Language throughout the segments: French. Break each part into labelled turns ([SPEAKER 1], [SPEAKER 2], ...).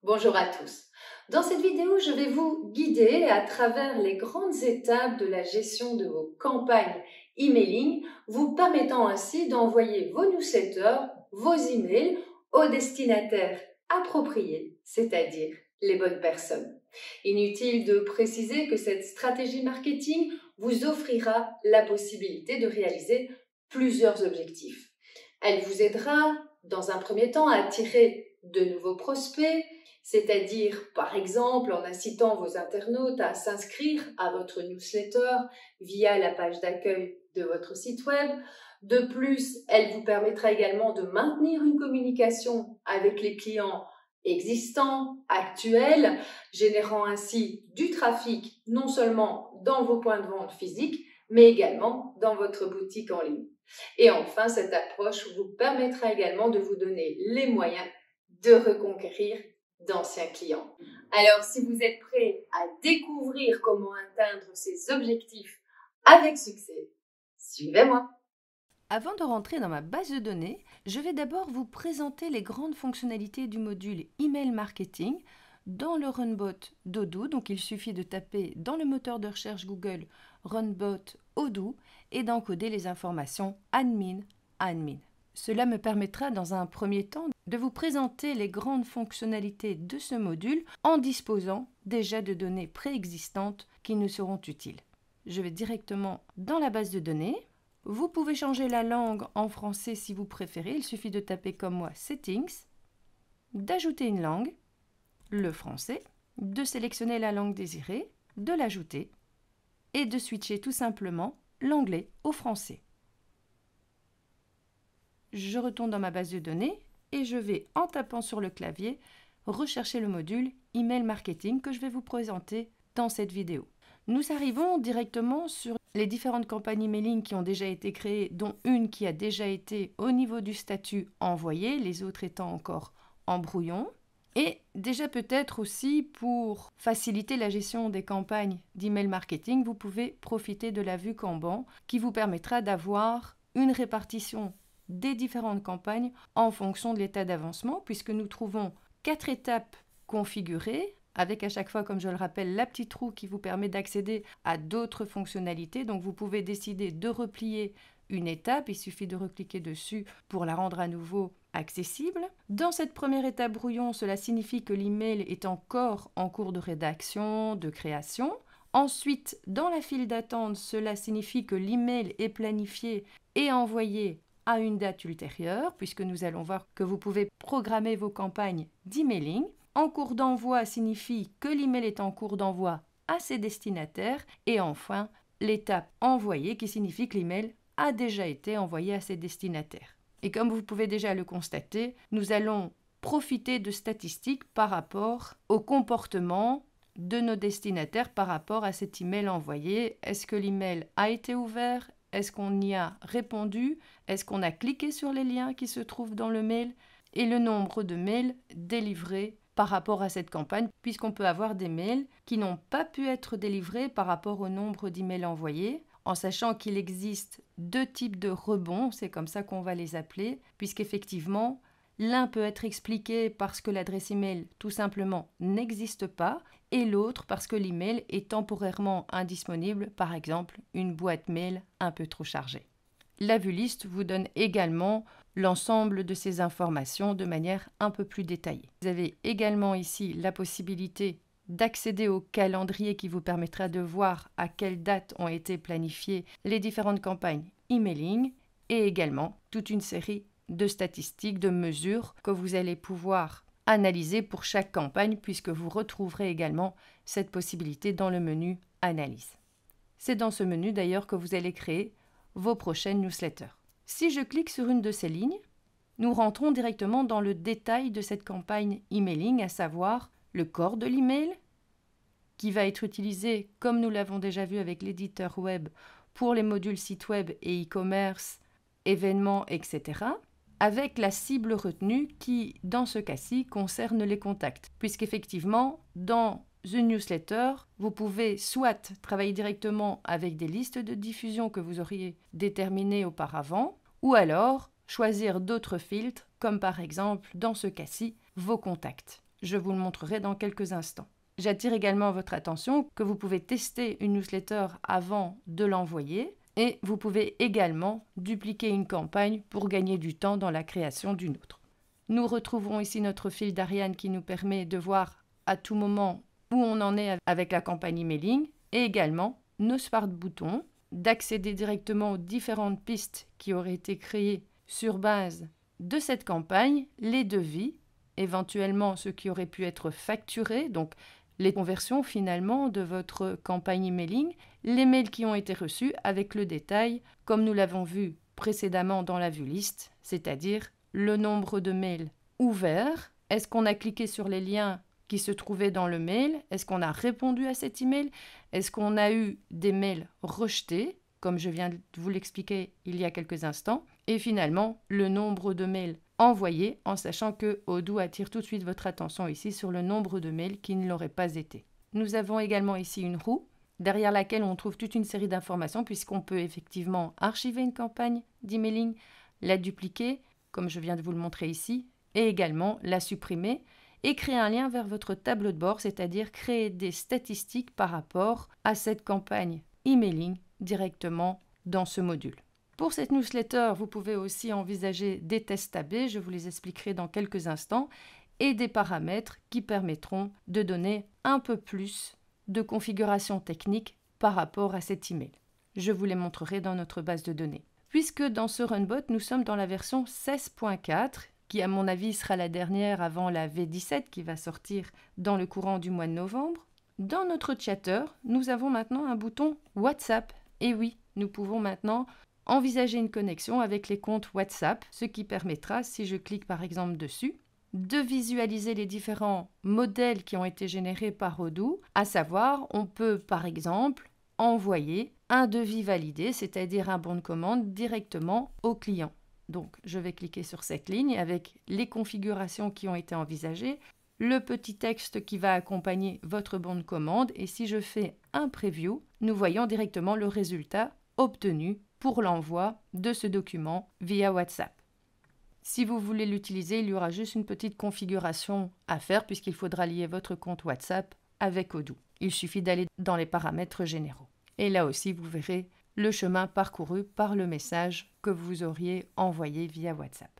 [SPEAKER 1] Bonjour à tous. Dans cette vidéo, je vais vous guider à travers les grandes étapes de la gestion de vos campagnes emailing, vous permettant ainsi d'envoyer vos newsletters, vos emails aux destinataires appropriés, c'est-à-dire les bonnes personnes. Inutile de préciser que cette stratégie marketing vous offrira la possibilité de réaliser plusieurs objectifs. Elle vous aidera, dans un premier temps, à attirer de nouveaux prospects, c'est-à-dire, par exemple, en incitant vos internautes à s'inscrire à votre newsletter via la page d'accueil de votre site web. De plus, elle vous permettra également de maintenir une communication avec les clients existants, actuels, générant ainsi du trafic non seulement dans vos points de vente physiques, mais également dans votre boutique en ligne. Et enfin, cette approche vous permettra également de vous donner les moyens de reconquérir d'anciens clients. Alors, si vous êtes prêts à découvrir comment atteindre ces objectifs avec succès, suivez-moi.
[SPEAKER 2] Avant de rentrer dans ma base de données, je vais d'abord vous présenter les grandes fonctionnalités du module Email Marketing dans le Runbot d'Odoo. Donc il suffit de taper dans le moteur de recherche Google Runbot Odoo et d'encoder les informations admin. Cela me permettra dans un premier temps de vous présenter les grandes fonctionnalités de ce module en disposant déjà de données préexistantes qui nous seront utiles. Je vais directement dans la base de données. Vous pouvez changer la langue en français si vous préférez. Il suffit de taper comme moi Settings, d'ajouter une langue, le français, de sélectionner la langue désirée, de l'ajouter et de switcher tout simplement l'anglais au français. Je retourne dans ma base de données et je vais, en tapant sur le clavier, rechercher le module Email Marketing que je vais vous présenter dans cette vidéo. Nous arrivons directement sur les différentes campagnes emailing qui ont déjà été créées, dont une qui a déjà été au niveau du statut envoyé, les autres étant encore en brouillon. Et déjà peut-être aussi pour faciliter la gestion des campagnes d'email marketing, vous pouvez profiter de la vue Kanban qui vous permettra d'avoir une répartition des différentes campagnes en fonction de l'état d'avancement, puisque nous trouvons 4 étapes configurées, avec à chaque fois, comme je le rappelle, la petite roue qui vous permet d'accéder à d'autres fonctionnalités. Donc vous pouvez décider de replier une étape, il suffit de recliquer dessus pour la rendre à nouveau accessible. Dans cette première étape brouillon, cela signifie que l'email est encore en cours de rédaction, de création. Ensuite, dans la file d'attente, cela signifie que l'email est planifié et envoyé à une date ultérieure, puisque nous allons voir que vous pouvez programmer vos campagnes d'emailing. En cours d'envoi signifie que l'email est en cours d'envoi à ses destinataires. Et enfin, l'étape envoyée qui signifie que l'email a déjà été envoyé à ses destinataires. Et comme vous pouvez déjà le constater, nous allons profiter de statistiques par rapport au comportement de nos destinataires par rapport à cet email envoyé. Est-ce que l'email a été ouvert? Est-ce qu'on y a répondu? Est-ce qu'on a cliqué sur les liens qui se trouvent dans le mail? Et le nombre de mails délivrés par rapport à cette campagne, puisqu'on peut avoir des mails qui n'ont pas pu être délivrés par rapport au nombre d'emails envoyés, en sachant qu'il existe 2 types de rebonds, c'est comme ça qu'on va les appeler, puisqu'effectivement, l'un peut être expliqué parce que l'adresse email tout simplement n'existe pas, et l'autre parce que l'email est temporairement indisponible, par exemple une boîte mail un peu trop chargée. La vue liste vous donne également l'ensemble de ces informations de manière un peu plus détaillée. Vous avez également ici la possibilité d'accéder au calendrier qui vous permettra de voir à quelle date ont été planifiées les différentes campagnes emailing et également toute une série de statistiques, de mesures que vous allez pouvoir analyser pour chaque campagne puisque vous retrouverez également cette possibilité dans le menu Analyse. C'est dans ce menu d'ailleurs que vous allez créer vos prochaines newsletters. Si je clique sur une de ces lignes, nous rentrons directement dans le détail de cette campagne emailing, à savoir le corps de l'email, qui va être utilisé, comme nous l'avons déjà vu avec l'éditeur web, pour les modules site web et e-commerce, événements, etc., avec la cible retenue qui, dans ce cas-ci, concerne les contacts, puisqu'effectivement, dans une newsletter, vous pouvez soit travailler directement avec des listes de diffusion que vous auriez déterminées auparavant, ou alors choisir d'autres filtres, comme par exemple, dans ce cas-ci, vos contacts. Je vous le montrerai dans quelques instants. J'attire également votre attention que vous pouvez tester une newsletter avant de l'envoyer et vous pouvez également dupliquer une campagne pour gagner du temps dans la création d'une autre. Nous retrouvons ici notre fil d'Ariane qui nous permet de voir à tout moment où on en est avec la campagne emailing et également nos smart boutons, d'accéder directement aux différentes pistes qui auraient été créées sur base de cette campagne, les devis, éventuellement ce qui aurait pu être facturé, donc les conversions finalement de votre campagne emailing, les mails qui ont été reçus avec le détail, comme nous l'avons vu précédemment dans la vue liste, c'est-à-dire le nombre de mails ouverts, est-ce qu'on a cliqué sur les liens qui se trouvaient dans le mail, est-ce qu'on a répondu à cet email, est-ce qu'on a eu des mails rejetés, comme je viens de vous l'expliquer il y a quelques instants, et finalement le nombre de mails envoyés, en sachant que Odoo attire tout de suite votre attention ici sur le nombre de mails qui ne l'auraient pas été. Nous avons également ici une roue, derrière laquelle on trouve toute une série d'informations, puisqu'on peut effectivement archiver une campagne d'emailing, la dupliquer, comme je viens de vous le montrer ici, et également la supprimer, et créer un lien vers votre tableau de bord, c'est-à-dire créer des statistiques par rapport à cette campagne emailing directement dans ce module. Pour cette newsletter, vous pouvez aussi envisager des tests AB, je vous les expliquerai dans quelques instants, et des paramètres qui permettront de donner un peu plus de configuration technique par rapport à cet email. Je vous les montrerai dans notre base de données. Puisque dans ce Runbot, nous sommes dans la version 16.4, qui à mon avis sera la dernière avant la V17 qui va sortir dans le courant du mois de novembre, dans notre chatter, nous avons maintenant un bouton WhatsApp. Et oui, nous pouvons maintenant envisager une connexion avec les comptes WhatsApp, ce qui permettra, si je clique par exemple dessus, de visualiser les différents modèles qui ont été générés par Odoo, à savoir, on peut par exemple envoyer un devis validé, c'est-à-dire un bon de commande directement au client. Donc, je vais cliquer sur cette ligne avec les configurations qui ont été envisagées, le petit texte qui va accompagner votre bon de commande et si je fais un preview, nous voyons directement le résultat obtenu pour l'envoi de ce document via WhatsApp. Si vous voulez l'utiliser, il y aura juste une petite configuration à faire puisqu'il faudra lier votre compte WhatsApp avec Odoo. Il suffit d'aller dans les paramètres généraux. Et là aussi, vous verrez le chemin parcouru par le message que vous auriez envoyé via WhatsApp.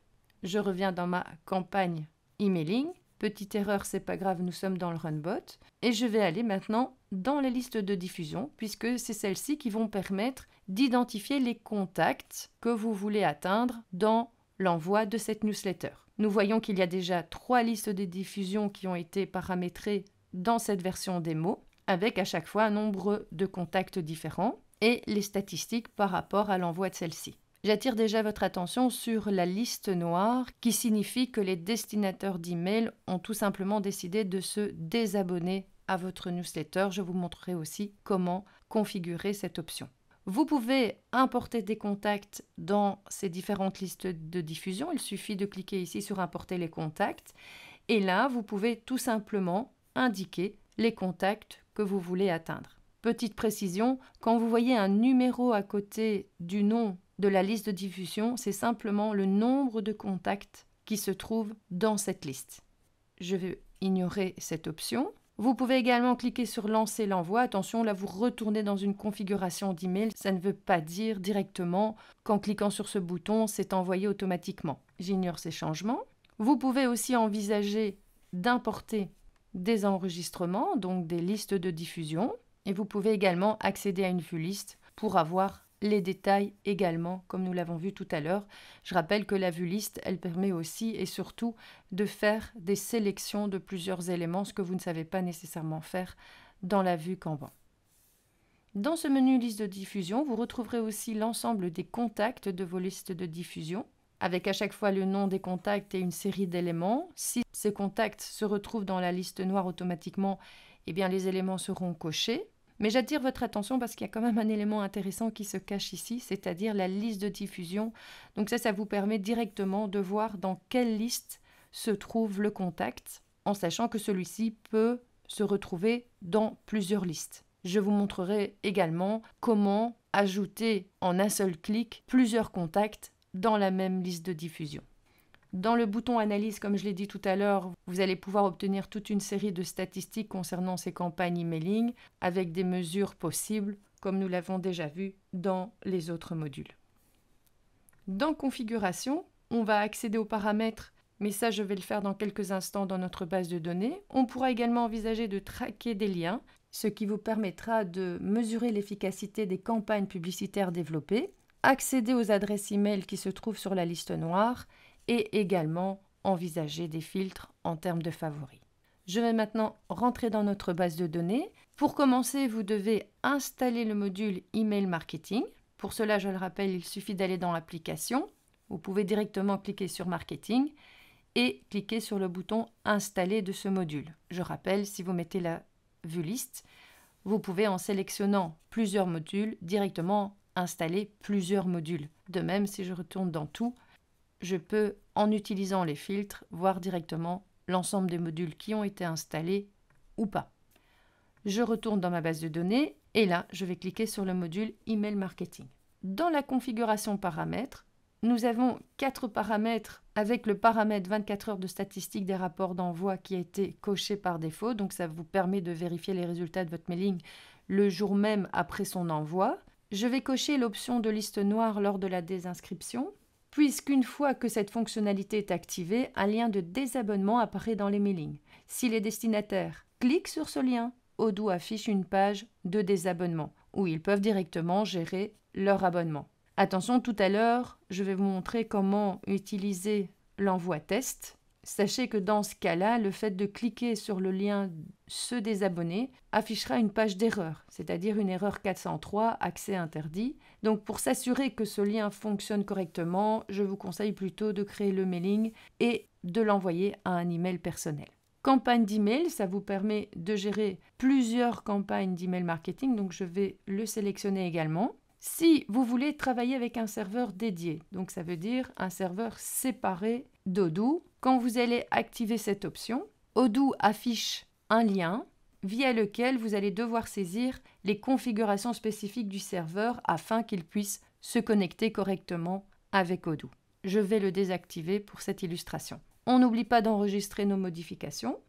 [SPEAKER 2] Je reviens dans ma campagne emailing. Petite erreur, c'est pas grave, nous sommes dans le Runbot. Et je vais aller maintenant dans les listes de diffusion, puisque c'est celles-ci qui vont permettre d'identifier les contacts que vous voulez atteindre dans l'envoi de cette newsletter. Nous voyons qu'il y a déjà 3 listes de diffusion qui ont été paramétrées dans cette version démo, avec à chaque fois un nombre de contacts différents et les statistiques par rapport à l'envoi de celle-ci. J'attire déjà votre attention sur la liste noire qui signifie que les destinataires d'email ont tout simplement décidé de se désabonner à votre newsletter. Je vous montrerai aussi comment configurer cette option. Vous pouvez importer des contacts dans ces différentes listes de diffusion. Il suffit de cliquer ici sur importer les contacts et là vous pouvez tout simplement indiquer les contacts que vous voulez atteindre. Petite précision, quand vous voyez un numéro à côté du nom de la liste de diffusion, c'est simplement le nombre de contacts qui se trouvent dans cette liste. Je vais ignorer cette option. Vous pouvez également cliquer sur lancer l'envoi. Attention, là vous retournez dans une configuration d'email. Ça ne veut pas dire directement qu'en cliquant sur ce bouton, c'est envoyé automatiquement. J'ignore ces changements. Vous pouvez aussi envisager d'importer des enregistrements, donc des listes de diffusion. Et vous pouvez également accéder à une vue liste pour avoir les détails également, comme nous l'avons vu tout à l'heure. Je rappelle que la vue liste, elle permet aussi et surtout de faire des sélections de plusieurs éléments, ce que vous ne savez pas nécessairement faire dans la vue Kanban. Dans ce menu liste de diffusion, vous retrouverez aussi l'ensemble des contacts de vos listes de diffusion, avec à chaque fois le nom des contacts et une série d'éléments. Si ces contacts se retrouvent dans la liste noire automatiquement, eh bien les éléments seront cochés. Mais j'attire votre attention parce qu'il y a quand même un élément intéressant qui se cache ici, c'est-à-dire la liste de diffusion. Donc ça vous permet directement de voir dans quelle liste se trouve le contact, en sachant que celui-ci peut se retrouver dans plusieurs listes. Je vous montrerai également comment ajouter en un seul clic plusieurs contacts dans la même liste de diffusion. Dans le bouton Analyse, comme je l'ai dit tout à l'heure, vous allez pouvoir obtenir toute une série de statistiques concernant ces campagnes emailing avec des mesures possibles, comme nous l'avons déjà vu dans les autres modules. Dans Configuration, on va accéder aux paramètres, mais ça je vais le faire dans quelques instants dans notre base de données. On pourra également envisager de traquer des liens, ce qui vous permettra de mesurer l'efficacité des campagnes publicitaires développées, accéder aux adresses e-mail qui se trouvent sur la liste noire et également envisager des filtres en termes de favoris. Je vais maintenant rentrer dans notre base de données. Pour commencer, vous devez installer le module Email Marketing. Pour cela, je le rappelle, il suffit d'aller dans l'application. Vous pouvez directement cliquer sur Marketing et cliquer sur le bouton Installer de ce module. Je rappelle, si vous mettez la vue liste, vous pouvez en sélectionnant plusieurs modules directement installer plusieurs modules. De même, si je retourne dans Tout, je peux, en utilisant les filtres, voir directement l'ensemble des modules qui ont été installés ou pas. Je retourne dans ma base de données et là, je vais cliquer sur le module Email Marketing. Dans la configuration paramètres, nous avons 4 paramètres avec le paramètre 24 heures de statistiques des rapports d'envoi qui a été coché par défaut. Donc, ça vous permet de vérifier les résultats de votre mailing le jour même après son envoi. Je vais cocher l'option de liste noire lors de la désinscription, puisqu'une fois que cette fonctionnalité est activée, un lien de désabonnement apparaît dans les mailings. Si les destinataires cliquent sur ce lien, Odoo affiche une page de désabonnement où ils peuvent directement gérer leur abonnement. Attention, tout à l'heure, je vais vous montrer comment utiliser l'envoi test. Sachez que dans ce cas-là, le fait de cliquer sur le lien « Se désabonner » affichera une page d'erreur, c'est-à-dire une erreur 403, accès interdit. Donc pour s'assurer que ce lien fonctionne correctement, je vous conseille plutôt de créer le mailing et de l'envoyer à un email personnel. Campagne d'email, ça vous permet de gérer plusieurs campagnes d'email marketing, donc je vais le sélectionner également. Si vous voulez travailler avec un serveur dédié, donc ça veut dire un serveur séparé d'Odoo, quand vous allez activer cette option, Odoo affiche un lien via lequel vous allez devoir saisir les configurations spécifiques du serveur afin qu'il puisse se connecter correctement avec Odoo. Je vais le désactiver pour cette illustration. On n'oublie pas d'enregistrer nos modifications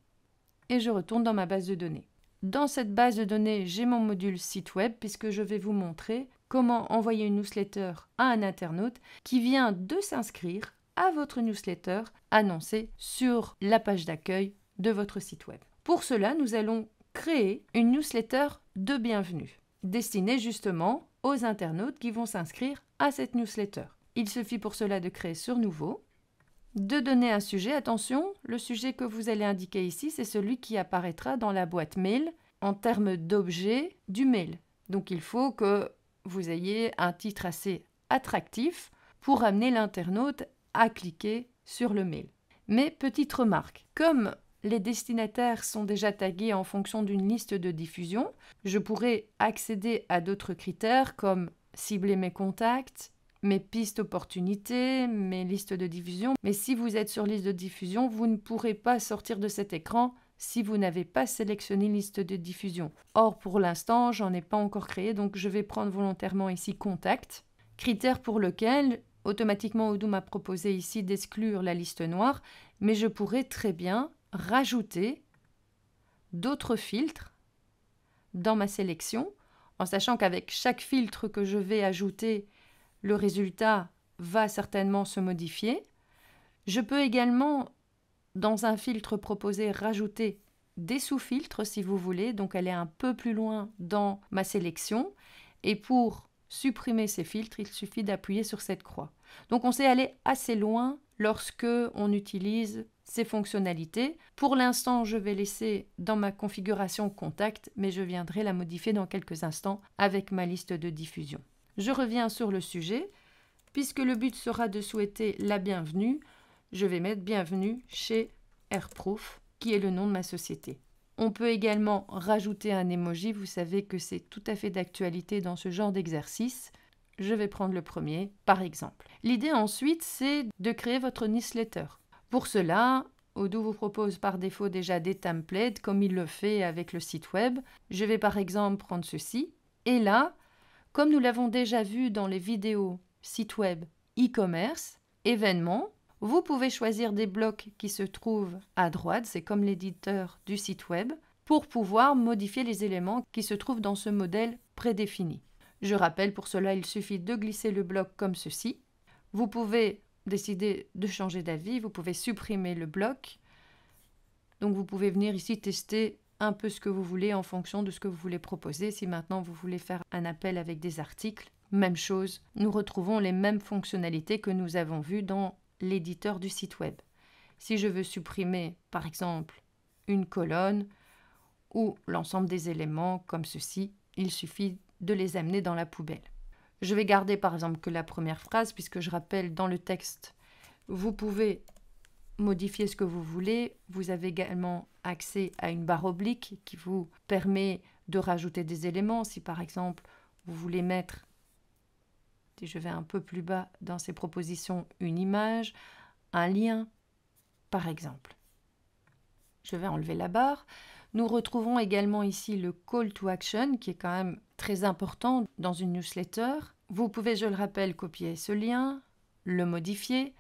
[SPEAKER 2] et je retourne dans ma base de données. Dans cette base de données, j'ai mon module site web puisque je vais vous montrer comment envoyer une newsletter à un internaute qui vient de s'inscrire à votre newsletter annoncée sur la page d'accueil de votre site web. Pour cela, nous allons créer une newsletter de bienvenue destinée justement aux internautes qui vont s'inscrire à cette newsletter. Il suffit pour cela de créer sur Nouveau, de donner un sujet. Attention, le sujet que vous allez indiquer ici, c'est celui qui apparaîtra dans la boîte mail en termes d'objet du mail. Donc il faut que vous ayez un titre assez attractif pour amener l'internaute à cliquer sur le mail. Mais petite remarque, comme les destinataires sont déjà tagués en fonction d'une liste de diffusion, je pourrais accéder à d'autres critères comme cibler mes contacts, mes pistes opportunités, mes listes de diffusion. Mais si vous êtes sur liste de diffusion, vous ne pourrez pas sortir de cet écran si vous n'avez pas sélectionné liste de diffusion. Or, pour l'instant, j'en ai pas encore créé, donc je vais prendre volontairement ici Contact, critère pour lequel automatiquement Odoo m'a proposé ici d'exclure la liste noire, mais je pourrais très bien rajouter d'autres filtres dans ma sélection, en sachant qu'avec chaque filtre que je vais ajouter, le résultat va certainement se modifier. Je peux également, dans un filtre proposé, rajouter des sous-filtres si vous voulez, donc aller un peu plus loin dans ma sélection. Et pour supprimer ces filtres, il suffit d'appuyer sur cette croix. Donc on sait aller assez loin lorsque on utilise ces fonctionnalités. Pour l'instant, je vais laisser dans ma configuration Contact, mais je viendrai la modifier dans quelques instants avec ma liste de diffusion. Je reviens sur le sujet. Puisque le but sera de souhaiter la bienvenue, je vais mettre bienvenue chez Airproof, qui est le nom de ma société. On peut également rajouter un emoji, vous savez que c'est tout à fait d'actualité dans ce genre d'exercice. Je vais prendre le premier, par exemple. L'idée ensuite, c'est de créer votre newsletter. Pour cela, Odoo vous propose par défaut déjà des templates, comme il le fait avec le site web. Je vais par exemple prendre ceci. Et là, comme nous l'avons déjà vu dans les vidéos site web, e-commerce, événements, Vous pouvez choisir des blocs qui se trouvent à droite, c'est comme l'éditeur du site web, pour pouvoir modifier les éléments qui se trouvent dans ce modèle prédéfini. Je rappelle, pour cela, il suffit de glisser le bloc comme ceci. Vous pouvez décider de changer d'avis, vous pouvez supprimer le bloc. Donc vous pouvez venir ici tester un peu ce que vous voulez en fonction de ce que vous voulez proposer. Si maintenant vous voulez faire un appel avec des articles, même chose, nous retrouvons les mêmes fonctionnalités que nous avons vues dans l'éditeur du site web. Si je veux supprimer, par exemple, une colonne ou l'ensemble des éléments comme ceci, il suffit de les amener dans la poubelle. Je vais garder par exemple que la première phrase, puisque je rappelle dans le texte, vous pouvez modifier ce que vous voulez. Vous avez également accès à une barre oblique qui vous permet de rajouter des éléments. Si par exemple vous voulez mettre, si je vais un peu plus bas dans ces propositions, une image, un lien, par exemple. Je vais enlever la barre. Nous retrouvons également ici le call to action qui est quand même très important dans une newsletter. Vous pouvez, je le rappelle, copier ce lien, le modifier,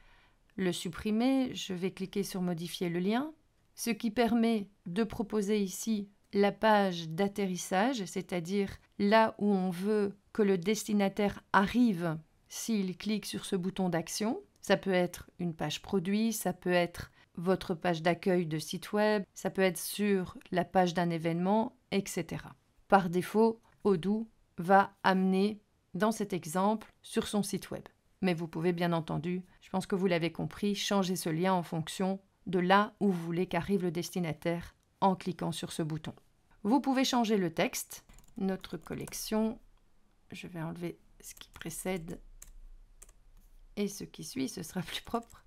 [SPEAKER 2] le supprimer. Je vais cliquer sur modifier le lien, ce qui permet de proposer ici la page d'atterrissage, c'est-à-dire là où on veut que le destinataire arrive s'il clique sur ce bouton d'action. Ça peut être une page produit, ça peut être votre page d'accueil de site web, ça peut être sur la page d'un événement, etc. Par défaut, Odoo va amener, dans cet exemple, sur son site web. Mais vous pouvez bien entendu, je pense que vous l'avez compris, changer ce lien en fonction de là où vous voulez qu'arrive le destinataire en cliquant sur ce bouton. Vous pouvez changer le texte. Notre collection, je vais enlever ce qui précède et ce qui suit, ce sera plus propre,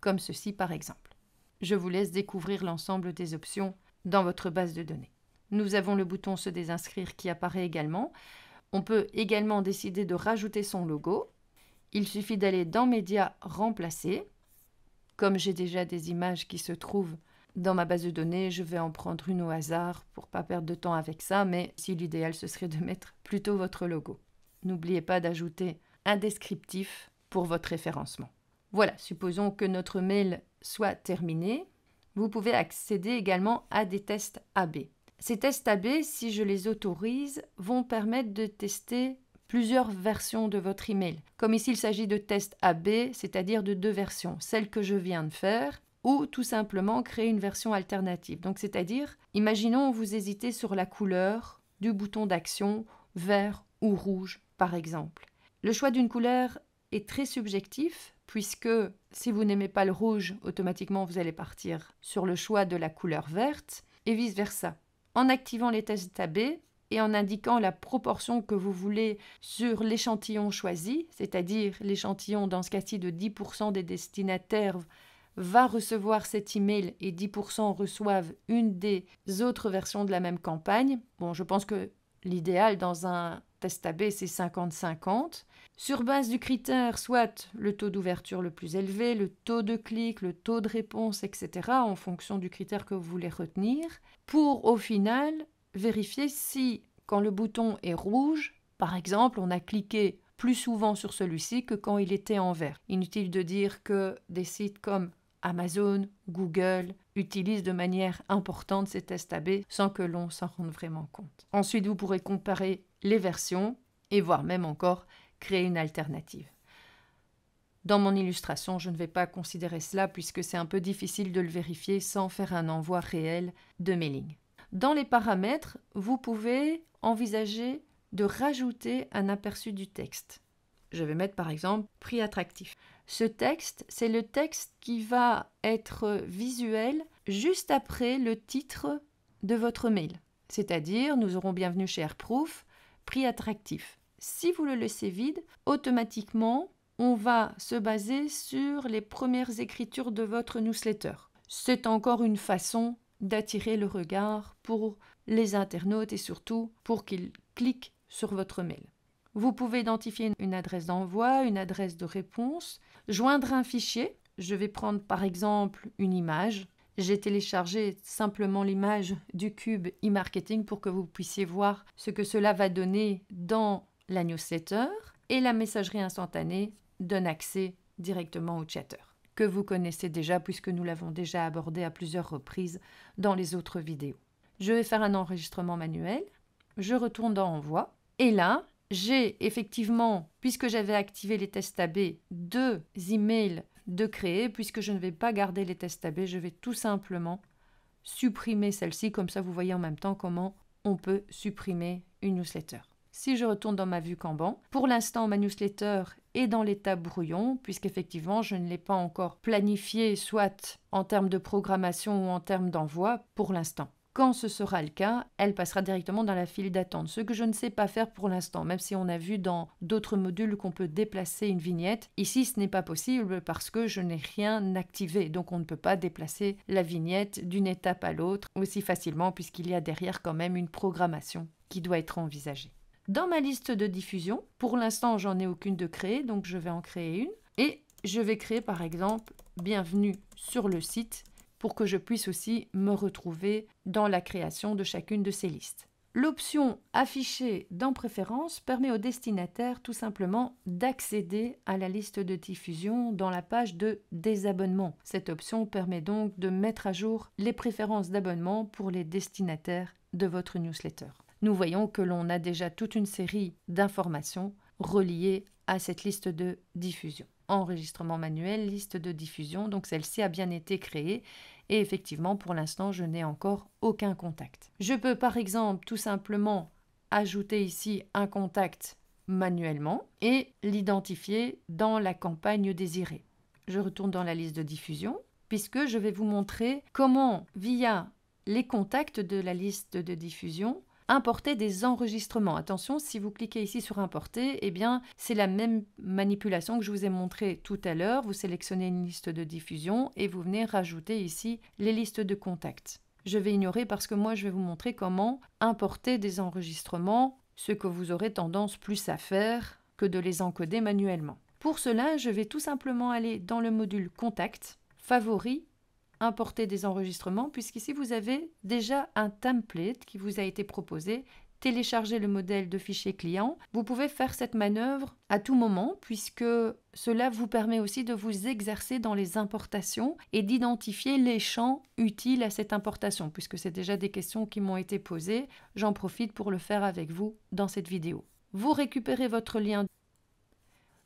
[SPEAKER 2] comme ceci par exemple. Je vous laisse découvrir l'ensemble des options dans votre base de données. Nous avons le bouton se désinscrire qui apparaît également. On peut également décider de rajouter son logo. Il suffit d'aller dans Médias, remplacer. Comme j'ai déjà des images qui se trouvent dans ma base de données, je vais en prendre une au hasard pour ne pas perdre de temps avec ça, mais si l'idéal ce serait de mettre plutôt votre logo. N'oubliez pas d'ajouter un descriptif pour votre référencement. Voilà, supposons que notre mail soit terminé. Vous pouvez accéder également à des tests AB. Ces tests AB, si je les autorise, vont permettre de tester plusieurs versions de votre email. Comme ici, il s'agit de tests AB, c'est-à-dire de 2 versions, celle que je viens de faire, ou tout simplement créer une version alternative. Donc, c'est-à-dire, imaginons vous hésitez sur la couleur du bouton d'action, vert ou rouge, par exemple. Le choix d'une couleur est très subjectif, puisque si vous n'aimez pas le rouge, automatiquement vous allez partir sur le choix de la couleur verte, et vice-versa. En activant les tests AB et en indiquant la proportion que vous voulez sur l'échantillon choisi, c'est-à-dire l'échantillon dans ce cas-ci de 10% des destinataires va recevoir cet email et 10% reçoivent une des autres versions de la même campagne. Bon, je pense que l'idéal dans un test AB, c'est 50-50. Sur base du critère, soit le taux d'ouverture le plus élevé, le taux de clic, le taux de réponse, etc., en fonction du critère que vous voulez retenir, pour au final vérifier si, quand le bouton est rouge, par exemple, on a cliqué plus souvent sur celui-ci que quand il était en vert. Inutile de dire que des sites comme Amazon, Google utilisent de manière importante ces tests AB sans que l'on s'en rende vraiment compte. Ensuite, vous pourrez comparer les versions et voire même encore créer une alternative. Dans mon illustration, je ne vais pas considérer cela puisque c'est un peu difficile de le vérifier sans faire un envoi réel de mailing. Dans les paramètres, vous pouvez envisager de rajouter un aperçu du texte. Je vais mettre par exemple prix attractif. Ce texte, c'est le texte qui va être visuel juste après le titre de votre mail. C'est-à-dire, nous aurons bienvenue chez Airproof, prix attractif. Si vous le laissez vide, automatiquement, on va se baser sur les premières écritures de votre newsletter. C'est encore une façon d'attirer le regard pour les internautes et surtout pour qu'ils cliquent sur votre mail. Vous pouvez identifier une adresse d'envoi, une adresse de réponse, joindre un fichier. Je vais prendre par exemple une image. J'ai téléchargé simplement l'image du cube e-marketing pour que vous puissiez voir ce que cela va donner dans la newsletter et la messagerie instantanée donne accès directement au chatter. que vous connaissez déjà puisque nous l'avons déjà abordé à plusieurs reprises dans les autres vidéos. Je vais faire un enregistrement manuel, je retourne dans Envoi et là, j'ai effectivement, puisque j'avais activé les tests AB, 2 emails de créer. Puisque je ne vais pas garder les tests AB, je vais tout simplement supprimer celle-ci. Comme ça, vous voyez en même temps comment on peut supprimer une newsletter. Si je retourne dans ma vue Kanban, pour l'instant, ma newsletter est dans l'état brouillon, puisqu'effectivement, je ne l'ai pas encore planifiée, soit en termes de programmation ou en termes d'envoi, pour l'instant. Quand ce sera le cas, elle passera directement dans la file d'attente, ce que je ne sais pas faire pour l'instant, même si on a vu dans d'autres modules qu'on peut déplacer une vignette. Ici, ce n'est pas possible parce que je n'ai rien activé, donc on ne peut pas déplacer la vignette d'une étape à l'autre aussi facilement puisqu'il y a derrière quand même une programmation qui doit être envisagée. Dans ma liste de diffusion, pour l'instant, j'en ai aucune de créée, donc je vais en créer une et je vais créer par exemple « Bienvenue sur le site » pour que je puisse aussi me retrouver dans la création de chacune de ces listes. L'option « Afficher dans Préférences » permet au destinataire tout simplement d'accéder à la liste de diffusion dans la page de désabonnement. Cette option permet donc de mettre à jour les préférences d'abonnement pour les destinataires de votre newsletter. Nous voyons que l'on a déjà toute une série d'informations reliées à cette liste de diffusion. Enregistrement manuel, liste de diffusion, donc celle-ci a bien été créée et effectivement pour l'instant je n'ai encore aucun contact. Je peux par exemple tout simplement ajouter ici un contact manuellement et l'identifier dans la campagne désirée. Je retourne dans la liste de diffusion puisque je vais vous montrer comment via les contacts de la liste de diffusion importer des enregistrements. Attention, si vous cliquez ici sur importer, eh bien, c'est la même manipulation que je vous ai montré tout à l'heure. Vous sélectionnez une liste de diffusion et vous venez rajouter ici les listes de contacts. Je vais ignorer parce que moi, je vais vous montrer comment importer des enregistrements, ce que vous aurez tendance plus à faire que de les encoder manuellement. Pour cela, je vais tout simplement aller dans le module Contact, Favoris, Importer des enregistrements, puisqu'ici vous avez déjà un template qui vous a été proposé. Téléchargez le modèle de fichier client. Vous pouvez faire cette manœuvre à tout moment puisque cela vous permet aussi de vous exercer dans les importations et d'identifier les champs utiles à cette importation puisque c'est déjà des questions qui m'ont été posées. J'en profite pour le faire avec vous dans cette vidéo. Vous récupérez votre lien.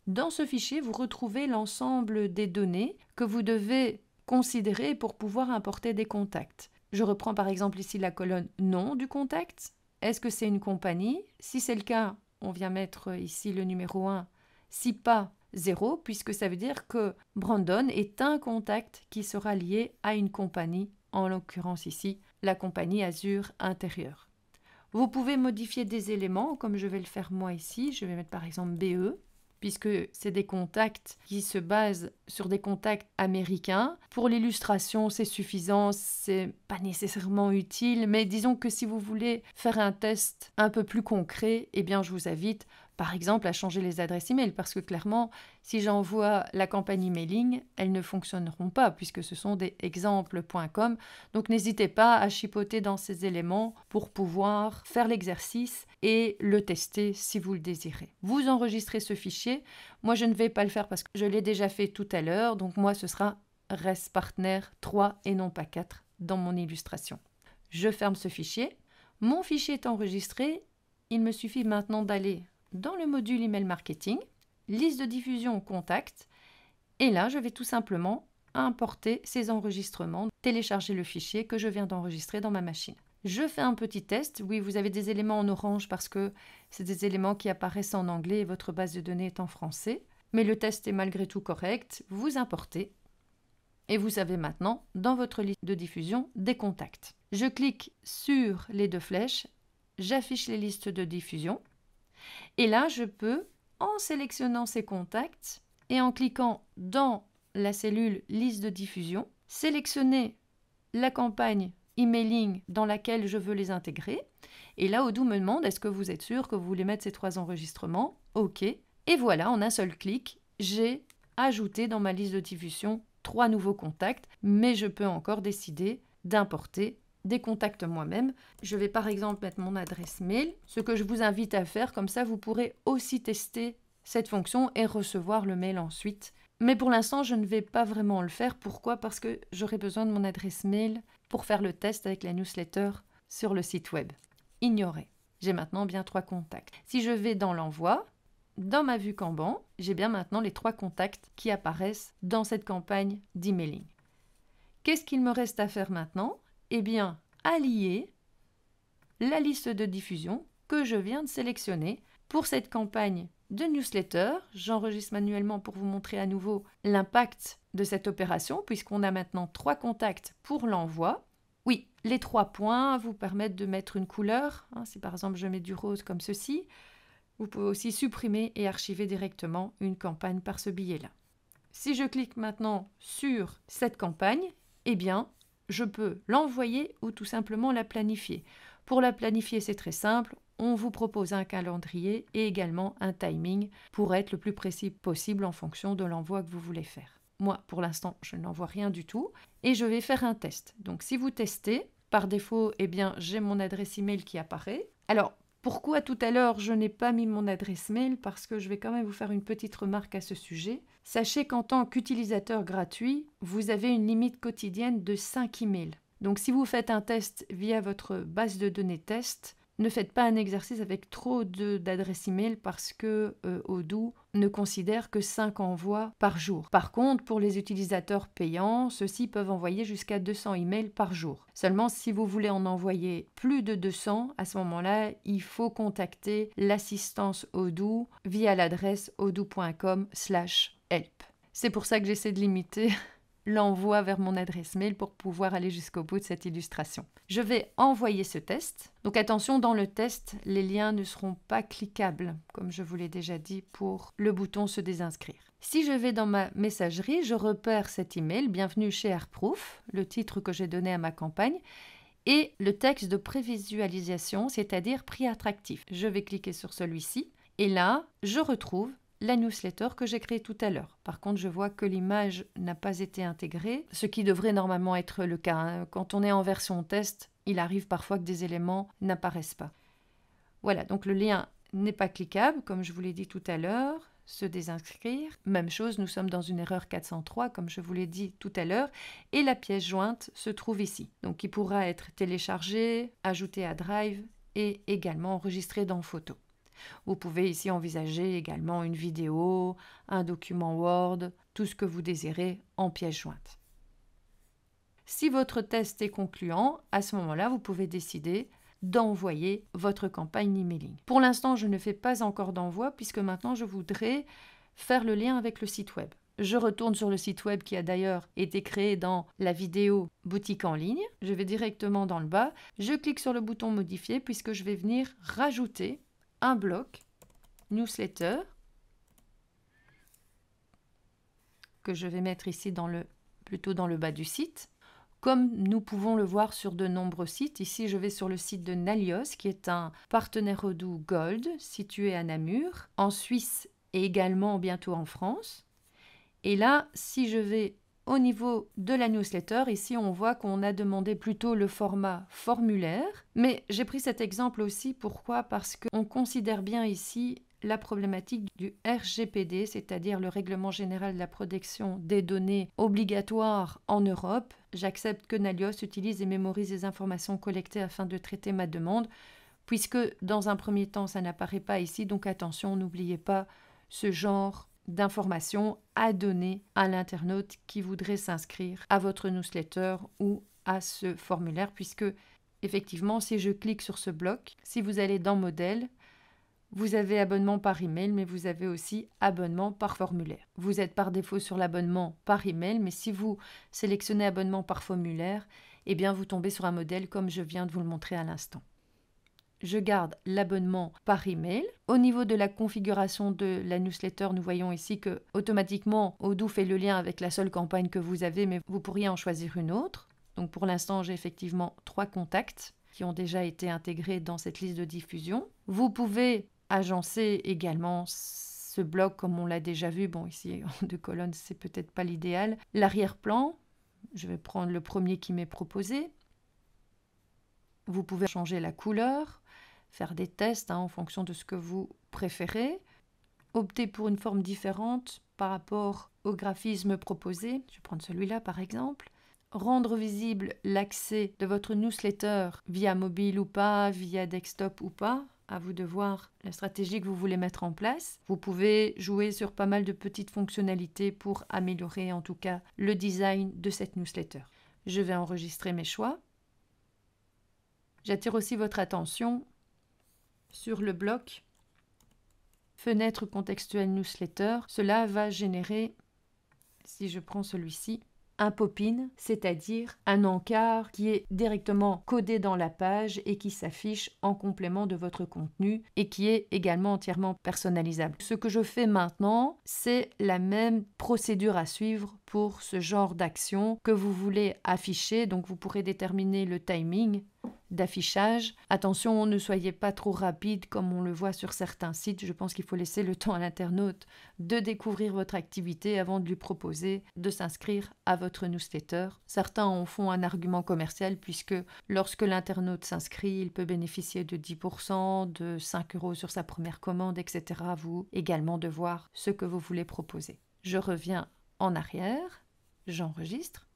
[SPEAKER 2] Dans ce fichier, vous retrouvez l'ensemble des données que vous devez considérer pour pouvoir importer des contacts. Je reprends par exemple ici la colonne nom du contact. Est-ce que c'est une compagnie? Si c'est le cas, on vient mettre ici le numéro 1. Si pas, 0, puisque ça veut dire que Brandon est un contact qui sera lié à une compagnie, en l'occurrence ici, la compagnie Azure Intérieur. Vous pouvez modifier des éléments, comme je vais le faire moi ici. Je vais mettre par exemple BE. Puisque c'est des contacts qui se basent sur des contacts américains. Pour l'illustration, c'est suffisant, c'est pas nécessairement utile, mais disons que si vous voulez faire un test un peu plus concret, eh bien je vous invite par exemple à changer les adresses email parce que clairement, si j'envoie la campagne emailing, elles ne fonctionneront pas puisque ce sont des exemples.com. Donc n'hésitez pas à chipoter dans ces éléments pour pouvoir faire l'exercice et le tester si vous le désirez. Vous enregistrez ce fichier. Moi, je ne vais pas le faire parce que je l'ai déjà fait tout à l'heure. Donc moi, ce sera ResPartner 3 et non pas 4 dans mon illustration. Je ferme ce fichier. Mon fichier est enregistré. Il me suffit maintenant d'aller dans le module Email Marketing, liste de diffusion Contact, et là, je vais tout simplement importer ces enregistrements, télécharger le fichier que je viens d'enregistrer dans ma machine. Je fais un petit test. Oui, vous avez des éléments en orange parce que c'est des éléments qui apparaissent en anglais et votre base de données est en français. Mais le test est malgré tout correct. Vous importez et vous avez maintenant dans votre liste de diffusion des contacts. Je clique sur les deux flèches, j'affiche les listes de diffusion. Et là, je peux, en sélectionnant ces contacts et en cliquant dans la cellule liste de diffusion, sélectionner la campagne emailing dans laquelle je veux les intégrer. Et là, Odoo me demande, est-ce que vous êtes sûr que vous voulez mettre ces 3 enregistrements? OK. Et voilà, en un seul clic, j'ai ajouté dans ma liste de diffusion 3 nouveaux contacts, mais je peux encore décider d'importer des contacts moi-même. Je vais par exemple mettre mon adresse mail, ce que je vous invite à faire, comme ça vous pourrez aussi tester cette fonction et recevoir le mail ensuite Mais pour l'instant, je ne vais pas vraiment le faire. Pourquoi? Parce que j'aurai besoin de mon adresse mail pour faire le test avec la newsletter sur le site web. Ignorer. J'ai maintenant bien 3 contacts. Si je vais dans l'envoi, dans ma vue Kanban, j'ai bien maintenant les 3 contacts qui apparaissent dans cette campagne d'emailing. Qu'est-ce qu'il me reste à faire maintenant? Eh bien, allier la liste de diffusion que je viens de sélectionner pour cette campagne de newsletter. J'enregistre manuellement pour vous montrer à nouveau l'impact de cette opération puisqu'on a maintenant 3 contacts pour l'envoi. Oui, les 3 points vous permettent de mettre une couleur. Si par exemple je mets du rose comme ceci, vous pouvez aussi supprimer et archiver directement une campagne par ce biais-là. Si je clique maintenant sur cette campagne, eh bien, je peux l'envoyer ou tout simplement la planifier. Pour la planifier, c'est très simple. On vous propose un calendrier et également un timing pour être le plus précis possible en fonction de l'envoi que vous voulez faire. Moi, pour l'instant, je n'envoie rien du tout et je vais faire un test. Donc, si vous testez, par défaut, eh bien, j'ai mon adresse email qui apparaît. Alors, pourquoi tout à l'heure je n'ai pas mis mon adresse mail? Parce que je vais quand même vous faire une petite remarque à ce sujet. Sachez qu'en tant qu'utilisateur gratuit, vous avez une limite quotidienne de 5 emails. Donc si vous faites un test via votre base de données test, ne faites pas un exercice avec trop d'adresses email parce que Odoo ne considère que 5 envois par jour. Par contre, pour les utilisateurs payants, ceux-ci peuvent envoyer jusqu'à 200 emails par jour. Seulement, si vous voulez en envoyer plus de 200, à ce moment-là, il faut contacter l'assistance Odoo via l'adresse odoo.com/help. C'est pour ça que j'essaie de limiter l'envoi vers mon adresse mail pour pouvoir aller jusqu'au bout de cette illustration. Je vais envoyer ce test. Donc attention, dans le test, les liens ne seront pas cliquables, comme je vous l'ai déjà dit, pour le bouton se désinscrire. Si je vais dans ma messagerie, je repère cet email, bienvenue chez AirProof, le titre que j'ai donné à ma campagne, et le texte de prévisualisation, c'est-à-dire prix attractif. Je vais cliquer sur celui-ci, et là, je retrouve la newsletter que j'ai créée tout à l'heure. Par contre, je vois que l'image n'a pas été intégrée, ce qui devrait normalement être le cas. Quand on est en version test, il arrive parfois que des éléments n'apparaissent pas. Voilà, donc le lien n'est pas cliquable, comme je vous l'ai dit tout à l'heure. Se désinscrire. Même chose, nous sommes dans une erreur 403, comme je vous l'ai dit tout à l'heure, et la pièce jointe se trouve ici. Donc, il pourra être téléchargé, ajouté à Drive et également enregistré dans Photo. Vous pouvez ici envisager également une vidéo, un document Word, tout ce que vous désirez en pièce jointe. Si votre test est concluant, à ce moment-là, vous pouvez décider d'envoyer votre campagne emailing. Pour l'instant, je ne fais pas encore d'envoi puisque maintenant, je voudrais faire le lien avec le site web. Je retourne sur le site web qui a d'ailleurs été créé dans la vidéo boutique en ligne. Je vais directement dans le bas. Je clique sur le bouton modifier puisque je vais venir rajouter un bloc newsletter que je vais mettre ici plutôt dans le bas du site. Comme nous pouvons le voir sur de nombreux sites, ici je vais sur le site de Nalios qui est un partenaire Odoo Gold situé à Namur, en Suisse et également bientôt en France. Et là, si je vais au niveau de la newsletter, ici on voit qu'on a demandé plutôt le format formulaire. Mais j'ai pris cet exemple aussi, pourquoi? Parce qu'on considère bien ici la problématique du RGPD, c'est-à-dire le Règlement général de la protection des données obligatoire en Europe. J'accepte que Nalios utilise et mémorise les informations collectées afin de traiter ma demande, puisque dans un premier temps, ça n'apparaît pas ici. Donc attention, n'oubliez pas ce genre d'informations à donner à l'internaute qui voudrait s'inscrire à votre newsletter ou à ce formulaire, puisque effectivement, si je clique sur ce bloc, si vous allez dans Modèle, vous avez abonnement par email, mais vous avez aussi abonnement par formulaire. Vous êtes par défaut sur l'abonnement par email, mais si vous sélectionnez abonnement par formulaire, eh bien vous tombez sur un modèle comme je viens de vous le montrer à l'instant. Je garde l'abonnement par email. Au niveau de la configuration de la newsletter, nous voyons ici que automatiquement Odoo fait le lien avec la seule campagne que vous avez, mais vous pourriez en choisir une autre. Donc pour l'instant, j'ai effectivement 3 contacts qui ont déjà été intégrés dans cette liste de diffusion. Vous pouvez agencer également ce bloc comme on l'a déjà vu. Bon, ici en 2 colonnes, c'est peut-être pas l'idéal. L'arrière-plan, je vais prendre le premier qui m'est proposé. Vous pouvez changer la couleur, faire des tests en fonction de ce que vous préférez. Opter pour une forme différente, par rapport au graphisme proposé. Je vais prendre celui-là par exemple. Rendre visible l'accès de votre newsletter via mobile ou pas, via desktop ou pas. À vous de voir la stratégie que vous voulez mettre en place. Vous pouvez jouer sur pas mal de petites fonctionnalités pour améliorer en tout cas le design de cette newsletter. Je vais enregistrer mes choix. J'attire aussi votre attention sur le bloc fenêtre contextuelle newsletter. Cela va générer, si je prends celui-ci, un pop-in, c'est-à-dire un encart qui est directement codé dans la page et qui s'affiche en complément de votre contenu et qui est également entièrement personnalisable. Ce que je fais maintenant, c'est la même procédure à suivre pour ce genre d'action que vous voulez afficher. Donc vous pourrez déterminer le timing d'affichage. Attention, ne soyez pas trop rapide comme on le voit sur certains sites. Je pense qu'il faut laisser le temps à l'internaute de découvrir votre activité avant de lui proposer de s'inscrire à votre newsletter. Certains en font un argument commercial puisque lorsque l'internaute s'inscrit, il peut bénéficier de 10%, de 5 € sur sa première commande, etc. À vous également de voir ce que vous voulez proposer. Je reviens en arrière, j'enregistre.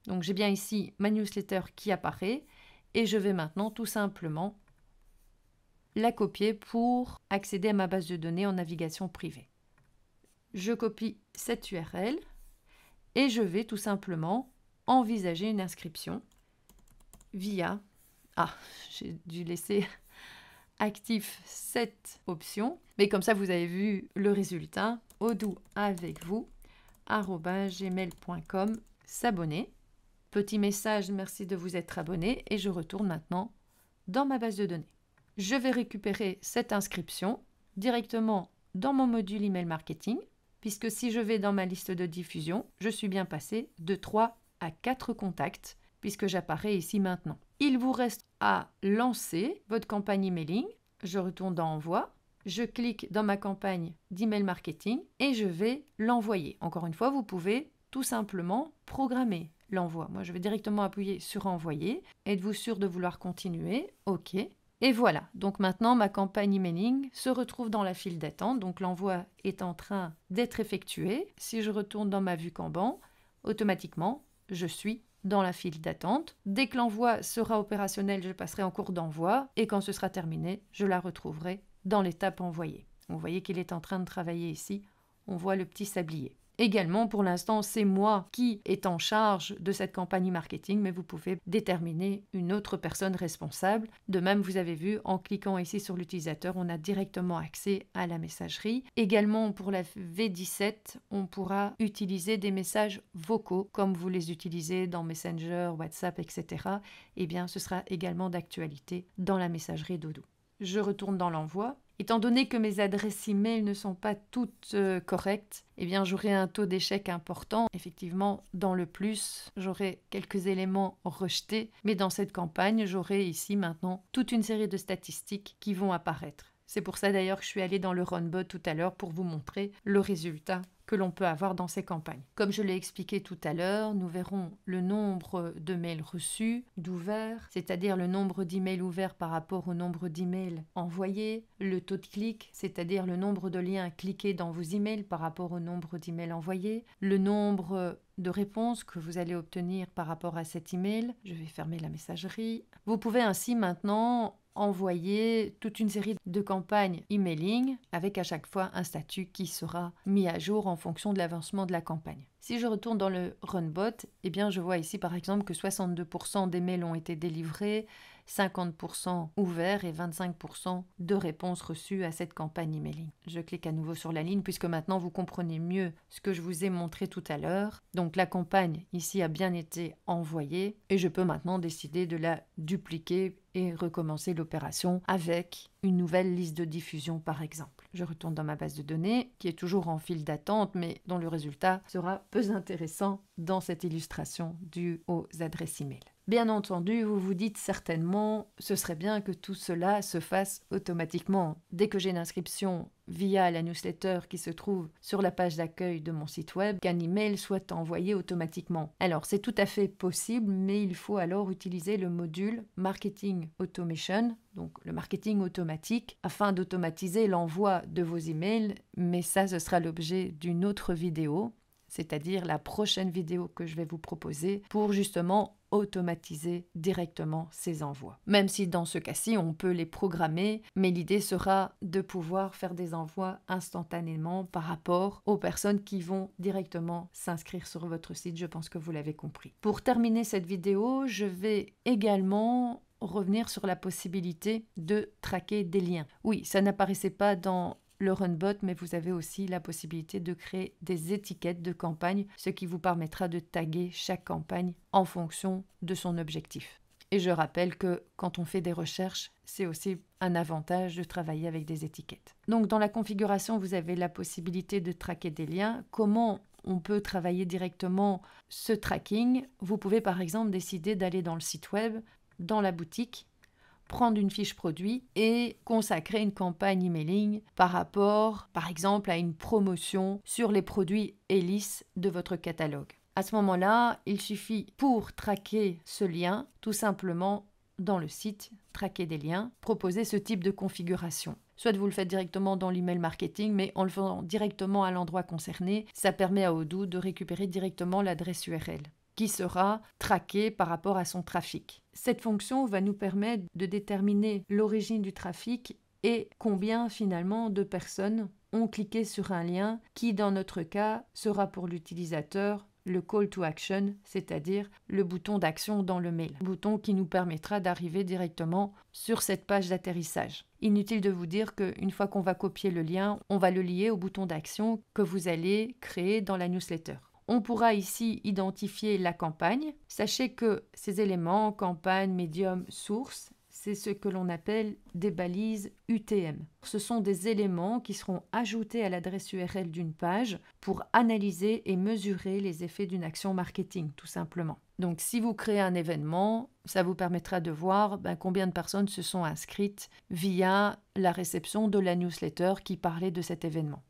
[SPEAKER 2] Donc j'ai bien ici ma newsletter qui apparaît et je vais maintenant tout simplement la copier pour accéder à ma base de données en navigation privée. Je copie cette URL et je vais tout simplement envisager une inscription via... Ah, j'ai dû laisser actif cette option, mais comme ça vous avez vu le résultat. odooavecvous@gmail.com, s'abonner. Petit message, merci de vous être abonné et je retourne maintenant dans ma base de données. Je vais récupérer cette inscription directement dans mon module email marketing puisque si je vais dans ma liste de diffusion, je suis bien passé de 3 à 4 contacts puisque j'apparais ici maintenant. Il vous reste à lancer votre campagne emailing. Je retourne dans Envoi. Je clique dans ma campagne d'email marketing et je vais l'envoyer. Encore une fois, vous pouvez tout simplement programmer l'envoi. Moi, je vais directement appuyer sur Envoyer. Êtes-vous sûr de vouloir continuer? OK. Et voilà. Donc maintenant, ma campagne emailing se retrouve dans la file d'attente. Donc l'envoi est en train d'être effectué. Si je retourne dans ma vue Kanban, automatiquement, je suis dans la file d'attente. Dès que l'envoi sera opérationnel, je passerai en cours d'envoi. Et quand ce sera terminé, je la retrouverai dans l'étape envoyée. Vous voyez qu'il est en train de travailler ici. On voit le petit sablier. Également, pour l'instant, c'est moi qui est en charge de cette campagne marketing, mais vous pouvez déterminer une autre personne responsable. De même, vous avez vu, en cliquant ici sur l'utilisateur, on a directement accès à la messagerie. Également, pour la V17, on pourra utiliser des messages vocaux, comme vous les utilisez dans Messenger, WhatsApp, etc. Eh bien, ce sera également d'actualité dans la messagerie d'Odoo. Je retourne dans l'envoi. Étant donné que mes adresses email ne sont pas toutes correctes, eh bien j'aurai un taux d'échec important. Effectivement, dans le plus, j'aurai quelques éléments rejetés, mais dans cette campagne, j'aurai ici maintenant toute une série de statistiques qui vont apparaître. C'est pour ça d'ailleurs que je suis allée dans le Runbot tout à l'heure pour vous montrer le résultat que l'on peut avoir dans ces campagnes. Comme je l'ai expliqué tout à l'heure, nous verrons le nombre de mails reçus, d'ouverts, c'est-à-dire le nombre d'emails ouverts par rapport au nombre d'emails envoyés, le taux de clic, c'est-à-dire le nombre de liens cliqués dans vos emails par rapport au nombre d'emails envoyés, le nombre de réponses que vous allez obtenir par rapport à cet email. Je vais fermer la messagerie. Vous pouvez ainsi maintenant envoyer toute une série de campagnes emailing avec à chaque fois un statut qui sera mis à jour en fonction de l'avancement de la campagne. Si je retourne dans le Runbot, eh bien je vois ici par exemple que 62% des mails ont été délivrés, 50% ouverts et 25% de réponses reçues à cette campagne emailing. Je clique à nouveau sur la ligne puisque maintenant vous comprenez mieux ce que je vous ai montré tout à l'heure. Donc la campagne ici a bien été envoyée et je peux maintenant décider de la dupliquer et recommencer l'opération avec une nouvelle liste de diffusion par exemple. Je retourne dans ma base de données qui est toujours en file d'attente mais dont le résultat sera peu intéressant dans cette illustration due aux adresses email. Bien entendu, vous vous dites certainement, ce serait bien que tout cela se fasse automatiquement. Dès que j'ai une inscription via la newsletter qui se trouve sur la page d'accueil de mon site web, qu'un email soit envoyé automatiquement. Alors, c'est tout à fait possible, mais il faut alors utiliser le module Marketing Automation, donc le marketing automatique, afin d'automatiser l'envoi de vos emails, mais ça, ce sera l'objet d'une autre vidéo, c'est-à-dire la prochaine vidéo que je vais vous proposer pour justement automatiser directement ces envois. Même si dans ce cas-ci, on peut les programmer, mais l'idée sera de pouvoir faire des envois instantanément par rapport aux personnes qui vont directement s'inscrire sur votre site. Je pense que vous l'avez compris. Pour terminer cette vidéo, je vais également revenir sur la possibilité de traquer des liens. Oui, ça n'apparaissait pas dans le Runbot, mais vous avez aussi la possibilité de créer des étiquettes de campagne, ce qui vous permettra de taguer chaque campagne en fonction de son objectif. Et je rappelle que quand on fait des recherches, c'est aussi un avantage de travailler avec des étiquettes. Donc dans la configuration, vous avez la possibilité de traquer des liens. Comment on peut travailler directement ce tracking? Vous pouvez par exemple décider d'aller dans le site web, dans la boutique, prendre une fiche produit et consacrer une campagne emailing par rapport, par exemple, à une promotion sur les produits Elis de votre catalogue. À ce moment-là, il suffit pour traquer ce lien, tout simplement dans le site, traquer des liens, proposer ce type de configuration. Soit vous le faites directement dans l'email marketing, mais en le faisant directement à l'endroit concerné, ça permet à Odoo de récupérer directement l'adresse URL qui sera traquée par rapport à son trafic. Cette fonction va nous permettre de déterminer l'origine du trafic et combien finalement de personnes ont cliqué sur un lien qui, dans notre cas, sera pour l'utilisateur le call to action, c'est-à-dire le bouton d'action dans le mail, bouton qui nous permettra d'arriver directement sur cette page d'atterrissage. Inutile de vous dire qu'une fois qu'on va copier le lien, on va le lier au bouton d'action que vous allez créer dans la newsletter. On pourra ici identifier la campagne. Sachez que ces éléments, campagne, médium, source, c'est ce que l'on appelle des balises UTM. Ce sont des éléments qui seront ajoutés à l'adresse URL d'une page pour analyser et mesurer les effets d'une action marketing, tout simplement. Donc si vous créez un événement, ça vous permettra de voir combien de personnes se sont inscrites via la réception de la newsletter qui parlait de cet événement.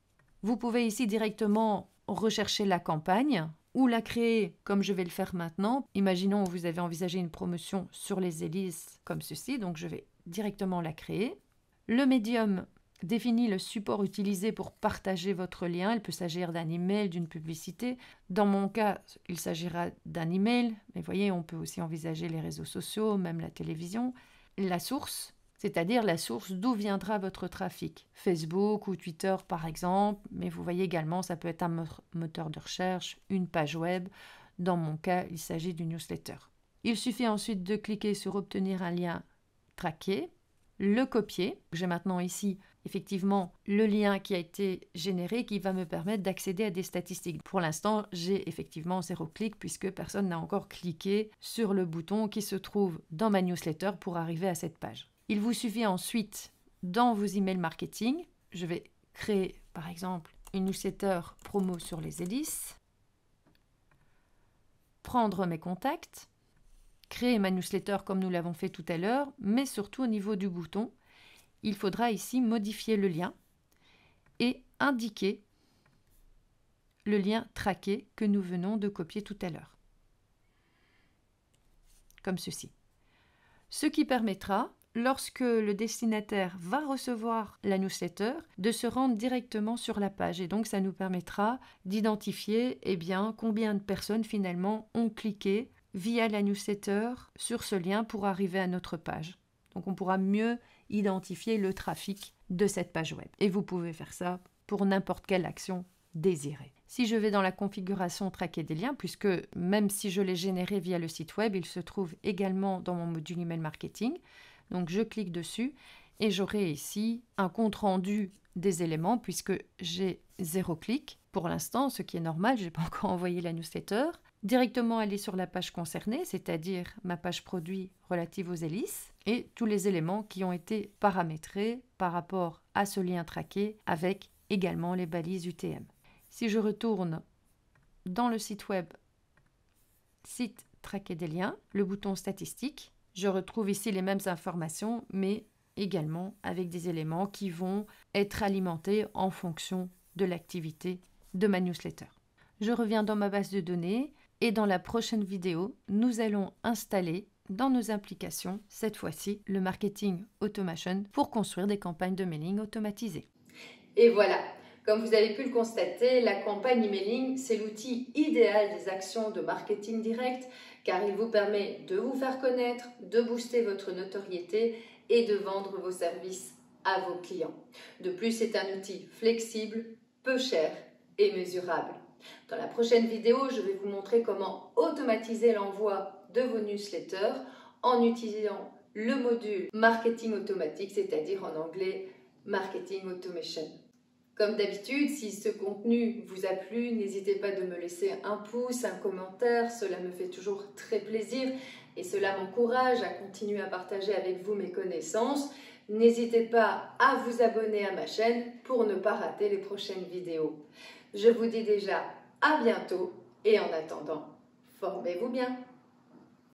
[SPEAKER 2] Vous pouvez ici directement rechercher la campagne ou la créer comme je vais le faire maintenant. Imaginons que vous avez envisagé une promotion sur les Elis comme ceci, donc je vais directement la créer. Le médium définit le support utilisé pour partager votre lien. Il peut s'agir d'un email, d'une publicité. Dans mon cas, il s'agira d'un email, mais vous voyez, on peut aussi envisager les réseaux sociaux, même la télévision. La source, c'est-à-dire la source d'où viendra votre trafic. Facebook ou Twitter par exemple, mais vous voyez également, ça peut être un moteur de recherche, une page web. Dans mon cas, il s'agit d'une newsletter. Il suffit ensuite de cliquer sur obtenir un lien traqué, le copier. J'ai maintenant ici effectivement le lien qui a été généré qui va me permettre d'accéder à des statistiques. Pour l'instant, j'ai effectivement 0 clic puisque personne n'a encore cliqué sur le bouton qui se trouve dans ma newsletter pour arriver à cette page. Il vous suffit ensuite, dans vos emails marketing, je vais créer par exemple une newsletter promo sur les Elis, prendre mes contacts, créer ma newsletter comme nous l'avons fait tout à l'heure, mais surtout au niveau du bouton, il faudra ici modifier le lien et indiquer le lien traqué que nous venons de copier tout à l'heure, comme ceci. Ce qui permettra, lorsque le destinataire va recevoir la newsletter, de se rendre directement sur la page. Et donc, ça nous permettra d'identifier combien de personnes finalement ont cliqué via la newsletter sur ce lien pour arriver à notre page. Donc, on pourra mieux identifier le trafic de cette page web. Et vous pouvez faire ça pour n'importe quelle action désirée. Si je vais dans la configuration traquer des liens, puisque même si je l'ai généré via le site web, il se trouve également dans mon module email marketing. Donc je clique dessus et j'aurai ici un compte rendu des éléments puisque j'ai 0 clic pour l'instant, ce qui est normal, je n'ai pas encore envoyé la newsletter. Directement aller sur la page concernée, c'est-à-dire ma page produit relative aux Elis et tous les éléments qui ont été paramétrés par rapport à ce lien traqué avec également les balises UTM. Si je retourne dans le site web, site traquer des liens, le bouton statistiques. Je retrouve ici les mêmes informations, mais également avec des éléments qui vont être alimentés en fonction de l'activité de ma newsletter. Je reviens dans ma base de données et dans la prochaine vidéo, nous allons installer dans nos applications, cette fois-ci, le marketing automation pour construire des campagnes de mailing automatisées.
[SPEAKER 1] Et voilà, comme vous avez pu le constater, la campagne emailing, c'est l'outil idéal des actions de marketing direct car il vous permet de vous faire connaître, de booster votre notoriété et de vendre vos services à vos clients. De plus, c'est un outil flexible, peu cher et mesurable. Dans la prochaine vidéo, je vais vous montrer comment automatiser l'envoi de vos newsletters en utilisant le module marketing automatique, c'est-à-dire en anglais marketing automation. Comme d'habitude, si ce contenu vous a plu, n'hésitez pas de me laisser un pouce, un commentaire, cela me fait toujours très plaisir et cela m'encourage à continuer à partager avec vous mes connaissances. N'hésitez pas à vous abonner à ma chaîne pour ne pas rater les prochaines vidéos. Je vous dis déjà à bientôt et en attendant, formez-vous bien.